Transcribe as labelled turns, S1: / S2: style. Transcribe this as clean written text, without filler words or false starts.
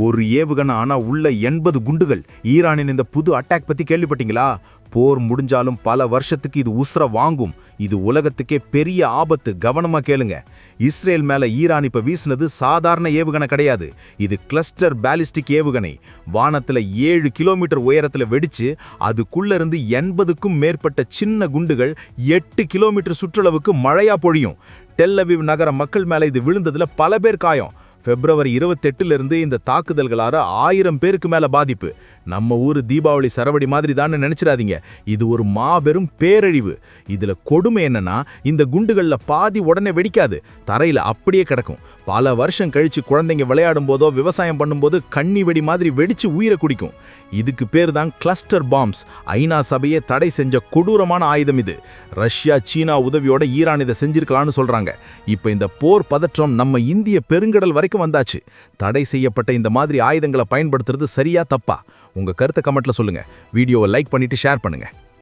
S1: ஒரு ஏவுகணை ஆனா உள்ள 80 குண்டுகள். ஈரானின் இந்த புது அட்டாக் பத்தி கேள்விப்பட்டீங்களா? போர் முடிஞ்சாலும் பல வருஷத்துக்கு இது உசுர வாங்கும். இது உலகத்துக்கே பெரிய ஆபத்து. கவனமா கேளுங்க. இஸ்ரேல் மேல ஈரான் இப்ப வீசினது சாதாரண ஏவுகணை கிடையாது. இது கிளஸ்டர் பாலிஸ்டிக் ஏவுகணை. வானத்துல 7 கிலோமீட்டர் உயரத்துல வெடிச்சு அதுக்குள்ள இருந்து 80க்கும் மேற்பட்ட சின்ன குண்டுகள் 8 கிலோமீட்டர் சுற்றளவுக்கு மழையா பொழியும். டெல் அவீவ் நகர மக்கள் மேல இது விழுந்ததுல பல பேர் காயம். பிப்ரவரி 28 இருந்து இந்த தாக்குதல்களால 1000 பேருக்கு மேல பாதிப்பு. நம்ம ஊரு தீபாவளி சரவடி மாதிரி தான் நினைச்சிடாதீங்க. இது ஒரு மாபெரும் பேரழிவு. இதுல கொடுமை என்னன்னா, இந்த குண்டுகள்ல பாதி உடனே வெடிக்காது, தரையில அப்படியே கிடக்கும். பல வருஷம் கழிச்சு குழந்தைங்க விளையாடும் போதோ விவசாயம் பண்ணும்போது கண்ணி வெடி மாதிரி வெடிச்சு உயிரை குடிக்கும். இதுக்கு பேர் தான் கிளஸ்டர் பாம்ஸ். ஐநா சபையே தடை செஞ்ச கொடூரமான ஆயுதம் இது. ரஷ்யா சீனா உதவியோட ஈரான் இதை செஞ்சிருக்கலாம்னு சொல்றாங்க. இப்ப இந்த போர் பதற்றம் நம்ம இந்திய பெருங்கடல் வரைக்கும் வந்தாச்சு. தடை செய்யப்பட்ட இந்த மாதிரி ஆயுதங்களை பயன்படுத்துறது சரியா தப்பா? உங்க கருத்தை கமெண்ட்ல சொல்லுங்க. வீடியோவை லைக் பண்ணிட்டு ஷேர் பண்ணுங்க.